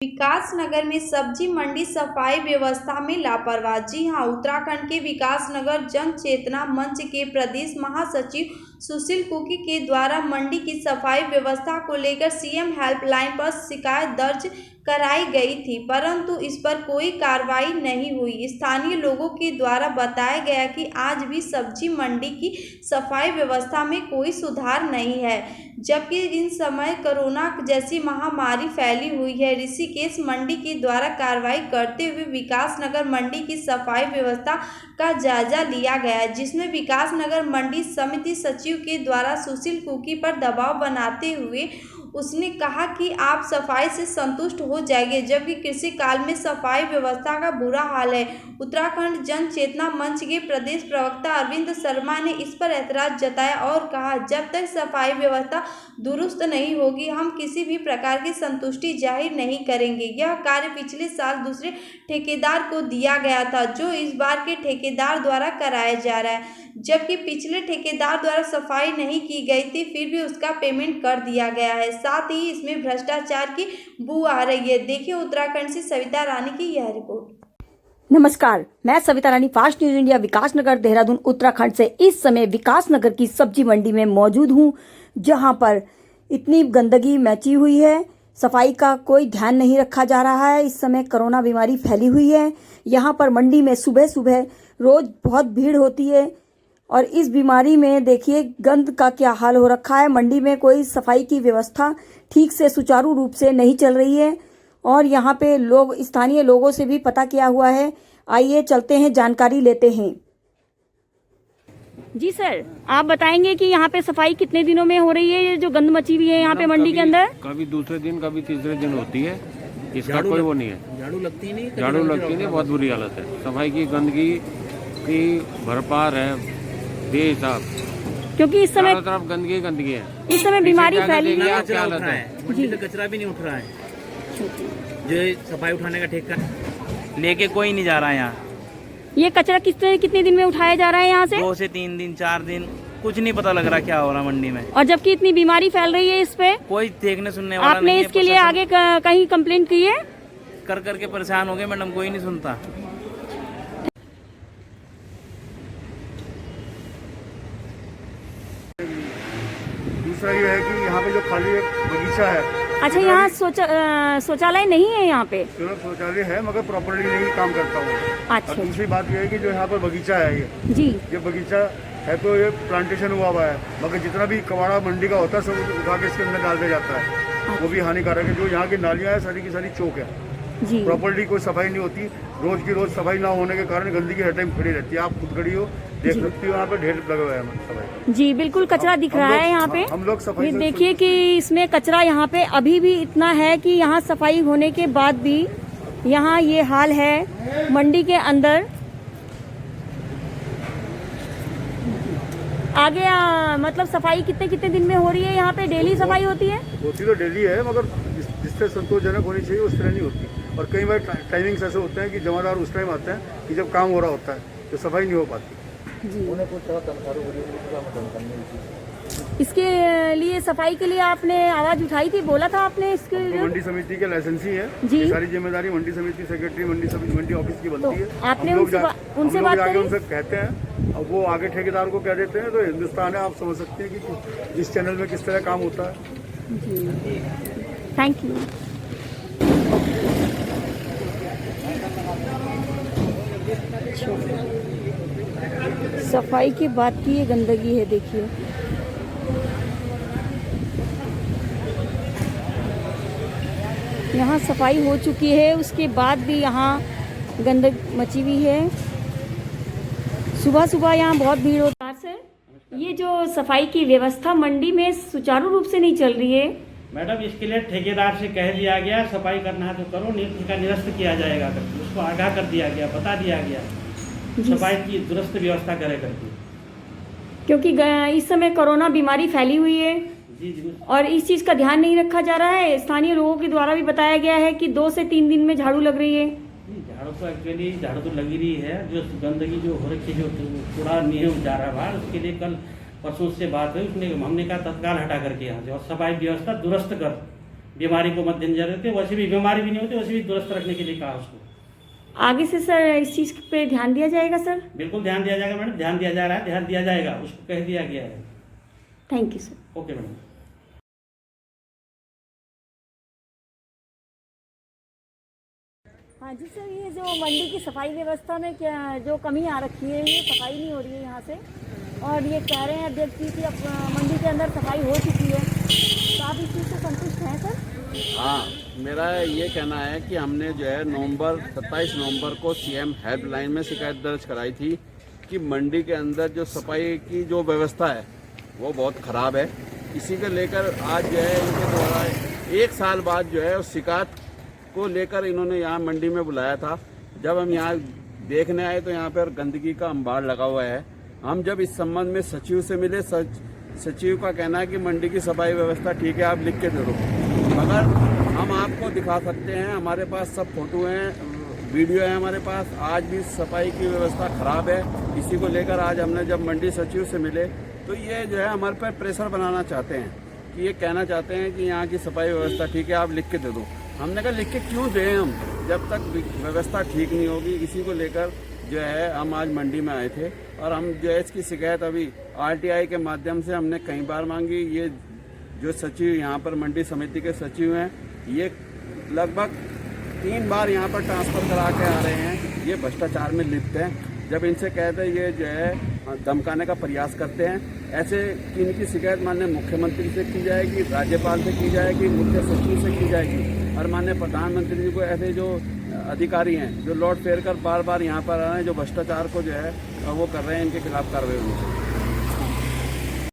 विकास नगर में सब्जी मंडी सफाई व्यवस्था में लापरवाही। जी हां, उत्तराखंड के विकास नगर जन चेतना मंच के प्रदेश महासचिव सुशील कुकी के द्वारा मंडी की सफाई व्यवस्था को लेकर सीएम हेल्पलाइन पर शिकायत दर्ज कराई गई थी, परंतु इस पर कोई कार्रवाई नहीं हुई। स्थानीय लोगों के द्वारा बताया गया कि आज भी सब्जी मंडी की सफाई व्यवस्था में कोई सुधार नहीं है, जबकि इन समय कोरोना जैसी महामारी फैली हुई है। ऋषिकेश मंडी के द्वारा कार्रवाई करते हुए विकास नगर मंडी की सफाई व्यवस्था का जायजा लिया गया, जिसमें विकास नगर मंडी समिति सचिव के द्वारा सुशील कुकी पर दबाव बनाते हुए उसने कहा कि आप सफाई से संतुष्ट हो जाएंगे, जबकि कृषि काल में सफाई व्यवस्था का बुरा हाल है। उत्तराखंड जन चेतना मंच के प्रदेश प्रवक्ता अरविंद शर्मा ने इस पर ऐतराज जताया और कहा, जब तक सफाई व्यवस्था दुरुस्त नहीं होगी हम किसी भी प्रकार की संतुष्टि जाहिर नहीं करेंगे। यह कार्य पिछले साल दूसरे ठेकेदार को दिया गया था, जो इस बार के ठेकेदार द्वारा कराया जा रहा है, जबकि पिछले ठेकेदार द्वारा सफाई नहीं की गई थी, फिर भी उसका पेमेंट कर दिया गया है। साथ ही इसमें भ्रष्टाचार की बू आ रही है। देखिए उत्तराखंड से सविता रानी की यह रिपोर्ट। नमस्कार, मैं सविता रानी, फास्ट न्यूज इंडिया, विकास नगर, देहरादून, उत्तराखंड से इस समय विकास नगर की सब्जी मंडी में मौजूद हूं, जहां पर इतनी गंदगी मची हुई है, सफाई का कोई ध्यान नहीं रखा जा रहा है। इस समय कोरोना बीमारी फैली हुई है। यहां पर मंडी में सुबह सुबह रोज बहुत भीड़ होती है और इस बीमारी में देखिए गंद का क्या हाल हो रखा है। मंडी में कोई सफाई की व्यवस्था ठीक से सुचारू रूप से नहीं चल रही है और यहाँ पे लोग स्थानीय लोगों से भी पता किया हुआ है। आइए चलते हैं, जानकारी लेते हैं। जी सर, आप बताएंगे कि यहाँ पे सफाई कितने दिनों में हो रही है? ये जो गंद मची हुई है यहाँ पे मंडी के अंदर, कभी दूसरे दिन कभी तीसरे दिन होती है। इसका कोई वो नहीं है। झाड़ू लगती नहीं, बहुत बुरी हालत है। सफाई की गंदगी की भरपार है बेहिसाब, क्योंकि इस समय तरफ गंदगी है। इस समय बीमारी फैली हुई है। मंडी से कचरा भी नहीं उठ रहा है, जो सफाई उठाने का ठेका लेके कोई नहीं जा रहा है यहाँ। ये कचरा कितने दिन में उठाया जा रहा है यहाँ से? 2 से 3 दिन 4 दिन, कुछ नहीं पता लग रहा क्या हो रहा मंडी में। और जबकि इतनी बीमारी फैल रही है, इस पे कोई देखने सुनने वाला आपने नहीं है। इसके लिए आगे कहीं कंप्लेंट की है? कर करके परेशान हो गए मैडम, कोई नहीं सुनता। दूसरा ये है कि यहाँ पे जो खाली एक बगीचा है। अच्छा, यहाँ शौचालय नहीं है यहाँ पे? शौचालय है मगर प्रॉपर्ली नहीं काम करता हूँ। अच्छा। और दूसरी बात ये है कि जो यहाँ पर बगीचा है ये बगीचा है तो ये प्लांटेशन हुआ है, मगर जितना भी कबाड़ा मंडी का होता है सब उठा के इसके अंदर डाल दिया जाता है। वो भी हानिकारक है। जो यहाँ की नालियाँ है सारी की सारी चौक है, प्रॉपर्ली कोई सफाई नहीं होती। रोज की रोज सफाई ना होने के कारण गंदगी हर टाइम खड़ी रहती है। आप खुद खड़ी हो देख सकती हो, यहाँ पे ढेर लगा हुआ है सफाई। जी बिल्कुल, कचरा दिख रहा है यहाँ पे। हम लोग सफाई देखिए कि इसमें कचरा यहाँ पे अभी भी इतना है कि यहाँ सफाई होने के बाद भी यहाँ ये हाल है मंडी के अंदर। आगे मतलब सफाई कितने दिन में हो रही है? यहाँ पे डेली सफाई होती है? होती तो डेली है, मगर जिससे संतोषजनक होनी चाहिए उस तरह नहीं होती। और कई बार टाइमिंग्स ऐसे होते हैं कि जमादार उस टाइम आते हैं कि जब काम हो रहा होता है, तो सफाई नहीं हो पाती। इसके लिए सफाई के लिए आपने आवाज उठाई थी, बोला था आपने इसके लिए? मंडी समिति के लाइसेंसी है जी। सारी जिम्मेदारी मंडी समिति सेक्रेटरी मंडी ऑफिस की बनती है। आपने उनसे बात करी? उनसे कहते हैं, अब वो आगे ठेकेदार को कह देते हैं। तो हिंदुस्तान है, आप समझ सकते हैं कि इस चैनल में किस तरह काम होता है। जी, थैंक यू। सफाई की बात की, ये गंदगी है, देखिए यहाँ सफाई हो चुकी है, उसके बाद भी यहाँ गंदगी मची हुई है। सुबह सुबह यहाँ बहुत भीड़ होती है। सर, ये जो सफाई की व्यवस्था मंडी में सुचारू रूप से नहीं चल रही है। मैडम, इसके लिए ठेकेदार से कह दिया गया सफाई करना है तो करो, नहीं ठेका निरस्त किया जाएगा करके उसको आगाह कर दिया गया, बता दिया गया सफाई की दुरुस्त व्यवस्था करे करके, क्योंकि इस समय कोरोना बीमारी फैली हुई है। जी। और इस चीज़ का ध्यान नहीं रखा जा रहा है। स्थानीय लोगों के द्वारा भी बताया गया है कि 2 से 3 दिन में झाड़ू लग रही है। झाड़ू तो एक्चुअली झाड़ू तो लगी रही है। जो गंदगी जो हो रखी, जो कूड़ा नहीं जा रहा बाहर, उसके लिए कल परसों से बात हुई, उसने हमने कहा तत्काल हटा करके यहाँ से और सफाई व्यवस्था दुरुस्त कर बीमारी को मद्देनजर रखते, वैसे भी बीमारी भी नहीं होती, वैसे भी दुरुस्त रखने के लिए कहा उसको। आगे से सर इस चीज़ पे ध्यान दिया जाएगा सर? बिल्कुल ध्यान दिया जाएगा मैडम, ध्यान दिया जा रहा है, ध्यान दिया जाएगा, उसको कह दिया गया है। Thank you sir. Okay madam. हाँ जी सर, ये जो मंडी की सफाई व्यवस्था में क्या जो कमी आ रखी है, ये सफाई नहीं हो रही है यहाँ से, और ये कह रहे हैं अध्यक्ष जी कि अब मंडी के अंदर सफाई हो चुकी है, तो आप इस चीज़ से संतुष्ट हैं सर? हाँ, मेरा ये कहना है कि हमने जो है 27 नवंबर को सीएम हेल्पलाइन में शिकायत दर्ज कराई थी कि मंडी के अंदर जो सफाई की जो व्यवस्था है वो बहुत ख़राब है। इसी को लेकर आज जो है इनके द्वारा 1 साल बाद जो है उस शिकायत को लेकर इन्होंने यहाँ मंडी में बुलाया था। जब हम यहाँ देखने आए तो यहाँ पर गंदगी का अंबार लगा हुआ है। हम जब इस संबंध में सचिव से मिले, सचिव का कहना है कि मंडी की सफाई व्यवस्था ठीक है, आप लिख के दे दो। मगर हम आपको दिखा सकते हैं, हमारे पास सब फोटो हैं, वीडियो है हमारे पास, आज भी सफाई की व्यवस्था खराब है। इसी को लेकर आज हमने जब मंडी सचिव से मिले तो ये जो है हमारे पर प्रेशर बनाना चाहते हैं कि ये कहना चाहते हैं कि यहाँ की सफाई व्यवस्था ठीक है, आप लिख के दे दो। हमने कहा लिख के क्यों दें हम, जब तक व्यवस्था ठीक नहीं होगी। इसी को लेकर जो है हम आज मंडी में आए थे और हम जो है इसकी शिकायत अभी आरटीआई के माध्यम से हमने कई बार मांगी। ये जो सचिव यहाँ पर मंडी समिति के सचिव हैं, ये लगभग 3 बार यहाँ पर ट्रांसफ़र करा के आ रहे हैं। ये भ्रष्टाचार में लिप्त हैं। जब इनसे कहते हैं ये जो है धमकाने का प्रयास करते हैं। ऐसे कि इनकी शिकायत माननीय मुख्यमंत्री से की जाएगी, राज्यपाल से की जाएगी, मुख्य सचिव से की जाएगी और माननीय प्रधानमंत्री जी को ऐसे जो अधिकारी हैं जो लौट फेर कर बार बार यहाँ पर आ रहे हैं, जो भ्रष्टाचार को जो है वो कर रहे हैं, इनके खिलाफ कार्रवाई होनी चाहिए।